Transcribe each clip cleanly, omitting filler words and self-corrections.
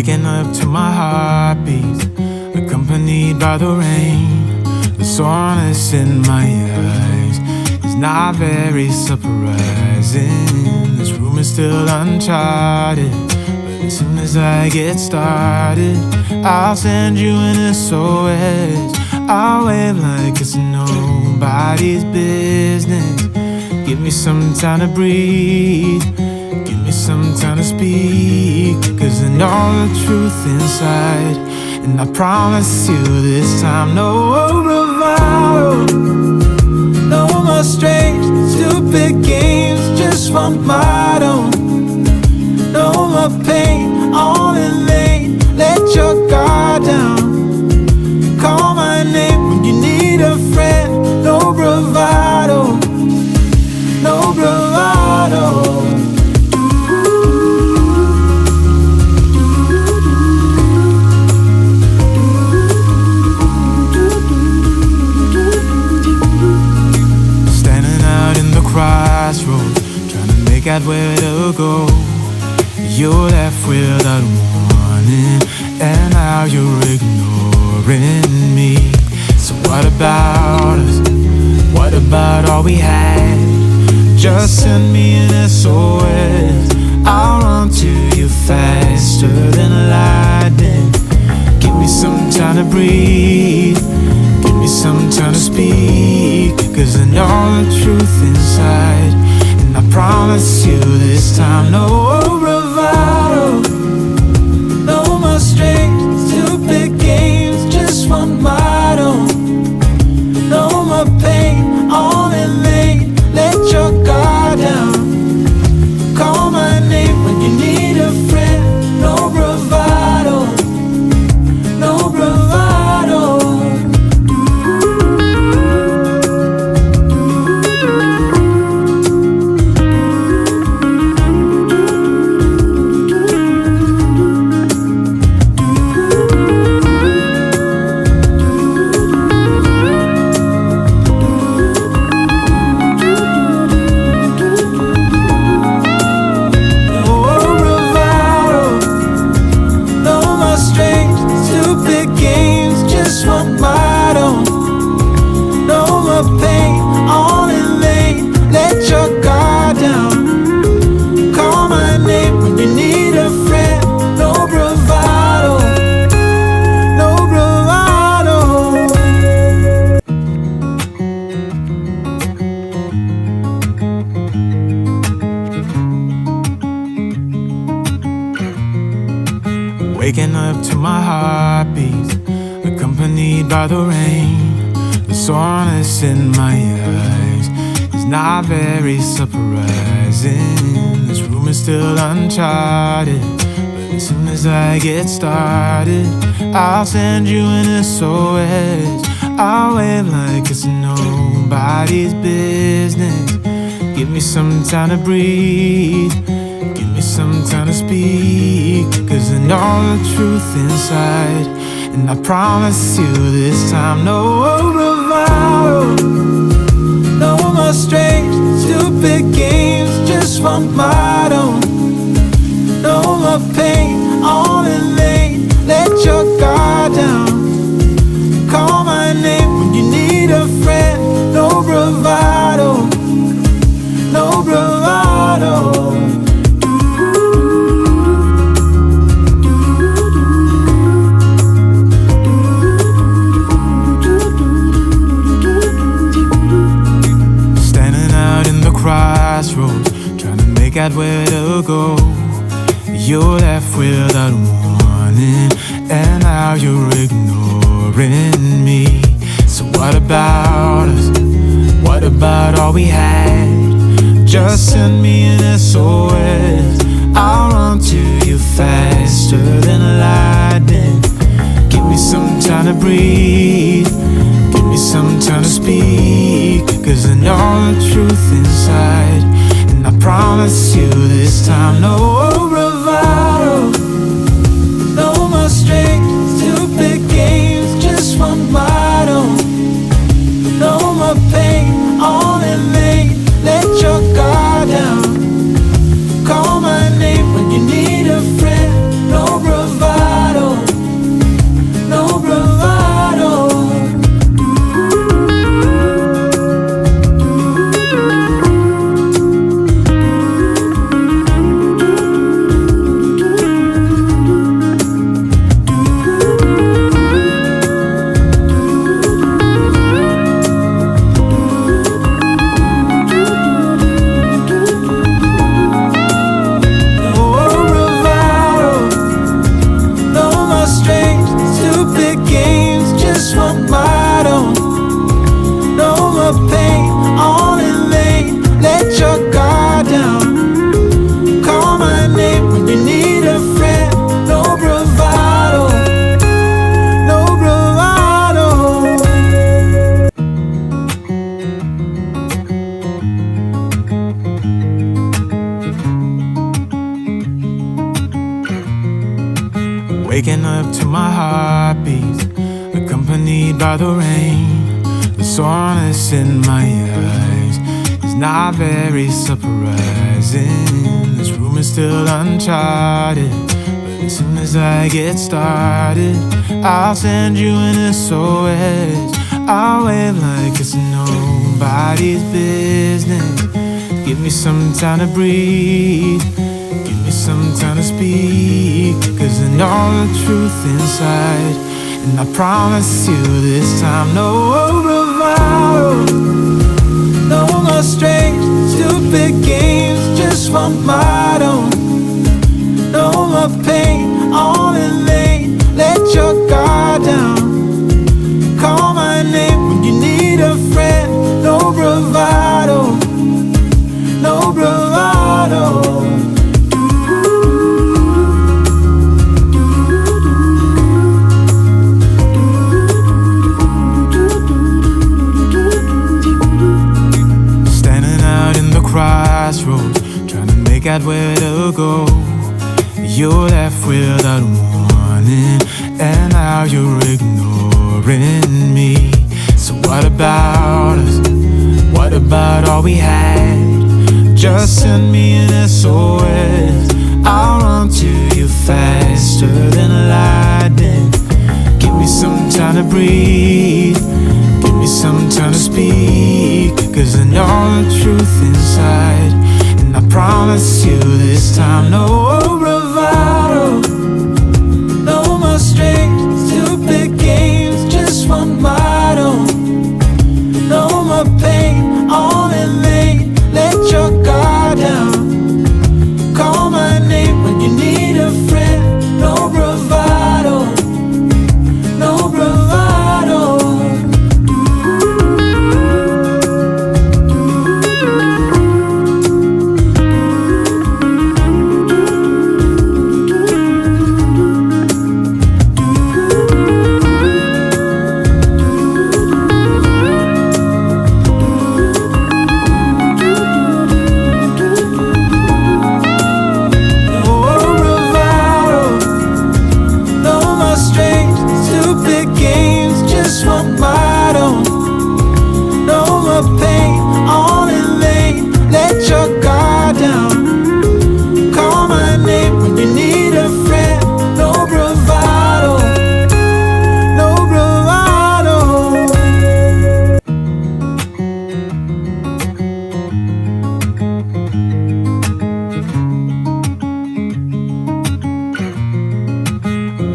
Waking up to my heartbeat, accompanied by the rain. The soreness in my eyes is not very surprising. This room is still uncharted, but as soon as I get started, I'll send you an SOS. I'll wave like it's nobody's business. Give me some time to breathe, give me some time to speak, 'cause I know the truth inside. And I promise you this time, no bravado, no more strange, stupid games, just want my own. No more pain, all in vain, let your guard down. Call my name when you need a friend, no bravado, no bravado. Crossroads, trying to make out where to go. You're left without warning, and now you're ignoring me. So what about us? What about all we had? Just send me an SOS. I'll run to you faster than lightning. Give me some time to breathe, give me some time to speak, 'cause I know the truth inside. And I promise you this time, no bravado, no more strange, stupid games, just want my own. No more pain, all in vain, let your guard down. Call my name when you need a friend, no bravado, no bravado. Waking up to my heartbeat, accompanied by the rain. The soreness in my eyes is not very surprising. This room is still uncharted, but as soon as I get started, I'll send you an SOS. I'll wave like it's nobody's business. Give me some time to breathe, give me some time to speak, 'cause I know the truth inside. And I promise you this time, no bravado, no more strange, stupid games, just want my own. No more pain, all in vain, let your guard down. Call my name when you need a friend, no bravado, no bravado. Crossroads, trying to make out where to go. You're left without warning, and now you're ignoring me. So what about us? What about all we had? Just send me an SOS. I'll run to you faster than lightning. Give me some time to breathe, give me some time to speak, 'cause I know the truth inside. And I promise you this time, no bravado, no more strange, stupid games, just want my own. No more pain, all in vain, let your guard down. Call my name when you need a friend, no bravado. up to my heartbeat, accompanied by the rain. The soreness in my eyes is not very surprising. This room is still uncharted, but as soon as I get started, I'll send you an SOS. I'll wave like it's nobody's business. Give me some time to breathe, give me some time to speak, 'cause I know the truth inside. And I promise you this time, no bravado, no more strange, stupid games, just one motto. No more pain, all in vain, let your guard down. Call my name when you need a friend, no bravado, no bravado. Standing out in the crossroads, trying to make out where to go. You're left without warning, and now you're ignoring me. So what about us? What about all we had? Just send me an SOS. I'll run to you faster than lightning. Give me some time to breathe, give me some time to speak, 'cause I know the truth inside. And I promise you this time, no bravado, no more strange, stupid games, just one motto. No more pain, all in vain, let your guard down. Call my name when you need a friend, no bravado, no bravado.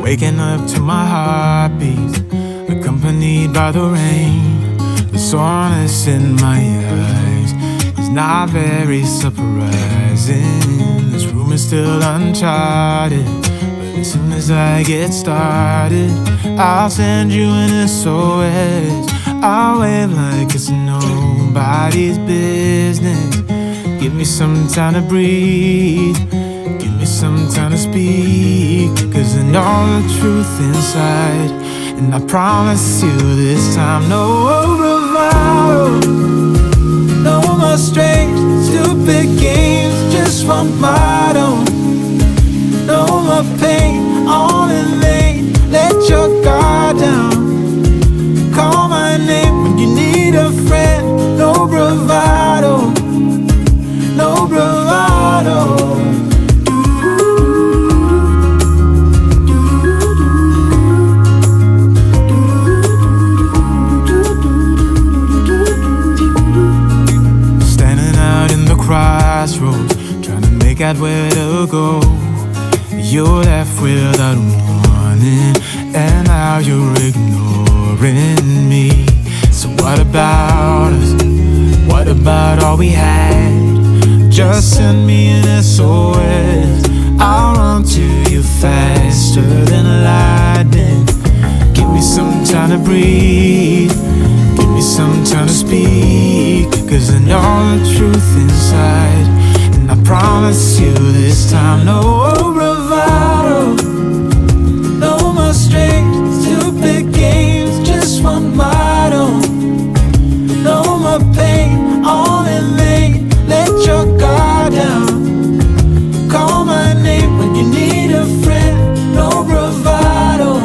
Waking up to my heartbeat, accompanied by the rain. The soreness in my eyes is not very surprising. This room is still uncharted, but as soon as I get started, I'll send you an SOS. I'll wave like it's nobody's business. Give me some time to breathe, give me some time to speak, 'cause I know the truth inside. And I promise you this time, no bravado, no more strange, stupid games, just one motto. No more pain, all in vain, let your guard down. Call my name when you need a friend, no bravado, no bravado. Crossroads, trying to make out where to go. You're left without warning, and now you're ignoring me. So what about us? What about all we had? Just send me an SOS. I'll run to you faster than lightning. Give me some time to breathe, give me some time to speak, 'cause I know the truth inside. And I promise you this time, no bravado, no more strange, stupid games, just one motto. No more pain, all in vain, let your guard down. Call my name when you need a friend, no bravado,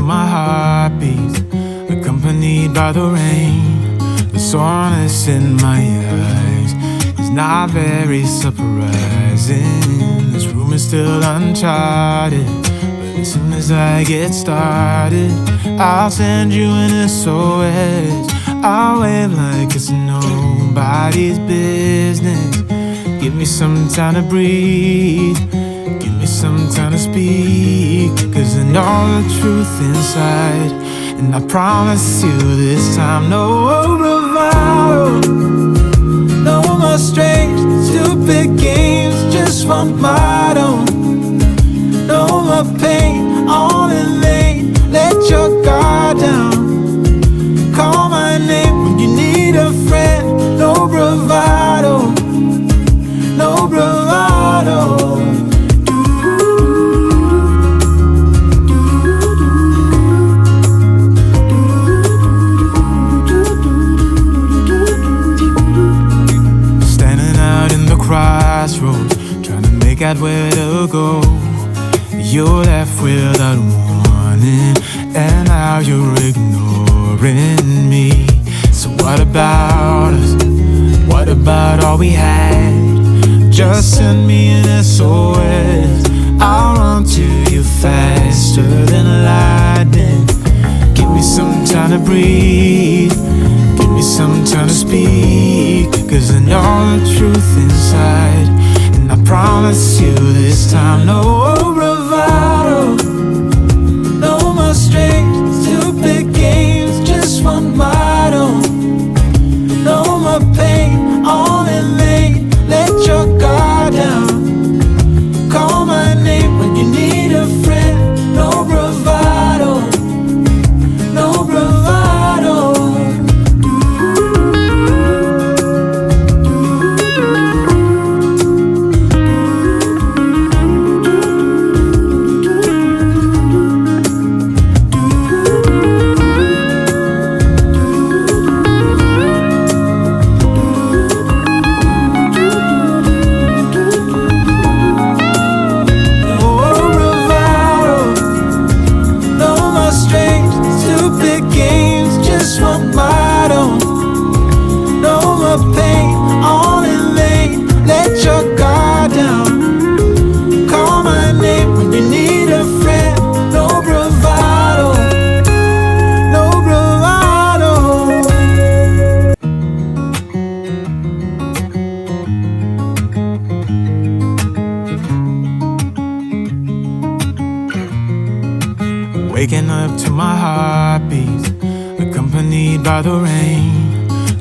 my heartbeats, accompanied by the rain. The soreness in my eyes is not very surprising. This room is still uncharted, but as soon as I get started, I'll send you an SOS. I'll wave like it's nobody's business. Give me some time to breathe, give me some time to speak, 'cause I know the truth inside. And I promise you this time, no bravado, no more strange, stupid games, just one motto. No more pain, all in vain, let your guard down. Call my name when you need a friend, no bravado, no bravado. Standing out in the crossroads, trying to make out where to go. You're left without warning, and now you're ignoring me. So what about us? What about all we had? Just send me an SOS. I'll run to you faster than lightning. Give me some time to breathe, give me some time to speak, 'cause I know the truth inside. And I promise you this time, no bravado, no more strange, stupid games, just one motto. No more pain, all in vain, let your guard down. Call my name when you need a friend, no bravado, no bravado. Waking up to my heartbeats, accompanied by the rain.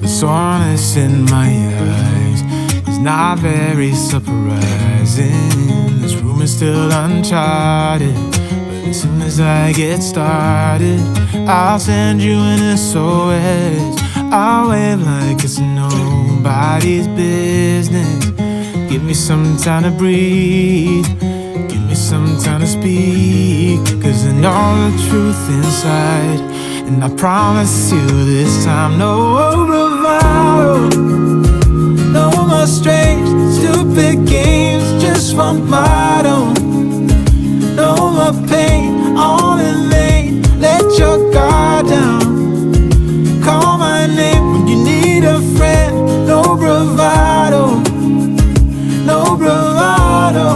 The soreness in my eyes is not very surprising. This room is still uncharted, but as soon as I get started, I'll send you an SOS. I'll wave like it's nobody's business. Give me some time to breathe, give me some time to speak, 'cause I know the truth inside. And I promise you this time, no bravado, no more strange, stupid games, just one motto. No more pain, all in vain, let your guard down. Call my name when you need a friend, no bravado, no bravado.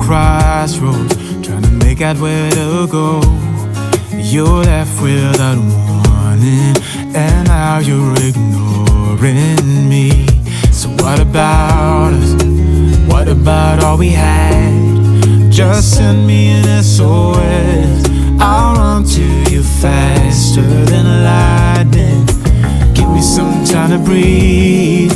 Crossroads, trying to make out where to go. You're left without warning, and now you're ignoring me. So what about us? What about all we had? Just send me an SOS. I'll run to you faster than lightning. Give me some time to breathe,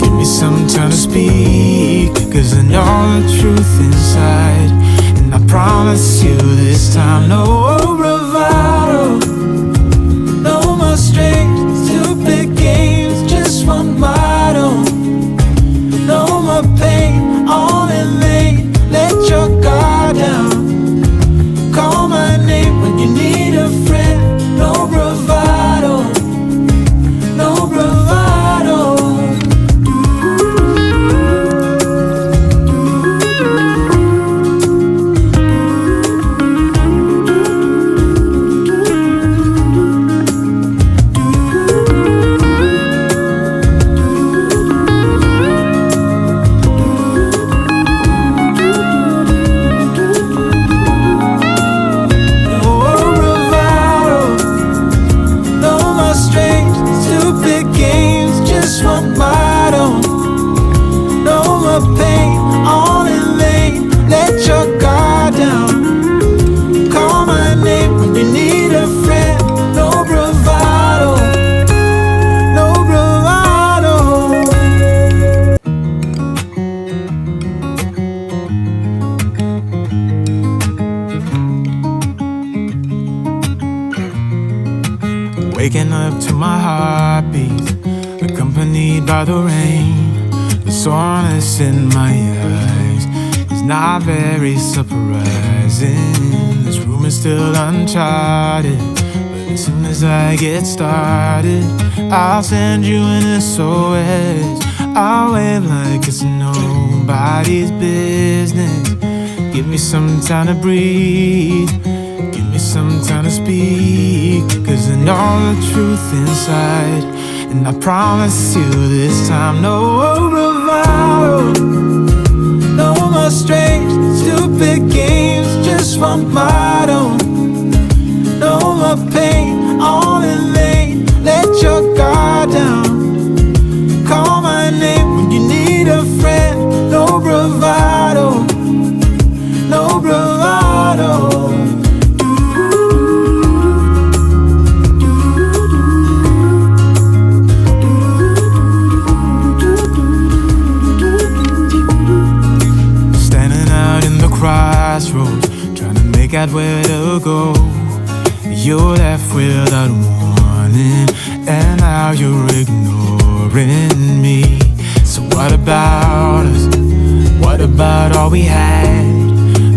give me some time to speak, 'cause I know the truth inside. And I promise you this time, no bravado, no more strange, stupid games, just one motto. No more pain, all in vain, let your guard down. Call my name when you need a friend, no bravado. standing up to my heartbeat, accompanied by the rain. The soreness in my eyes is not very surprising. This room is still uncharted, but as soon as I get started, I'll send you an SOS. I'll wave like it's nobody's business. Give me some time to breathe, give me some time to speak, 'cause I know the truth inside, and I promise you this time, no bravado, no more strange, stupid games, just one motto. No more pain, all in vain, let your guard down. Call my name when you need a friend, no bravado, no bravado. Standing out in the crossroads, trying to make out where to go. You're left without warning, and now you're ignoring me. So what about us? What about all we had?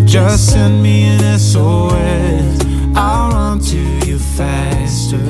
Just send me an SOS, I'll run to you faster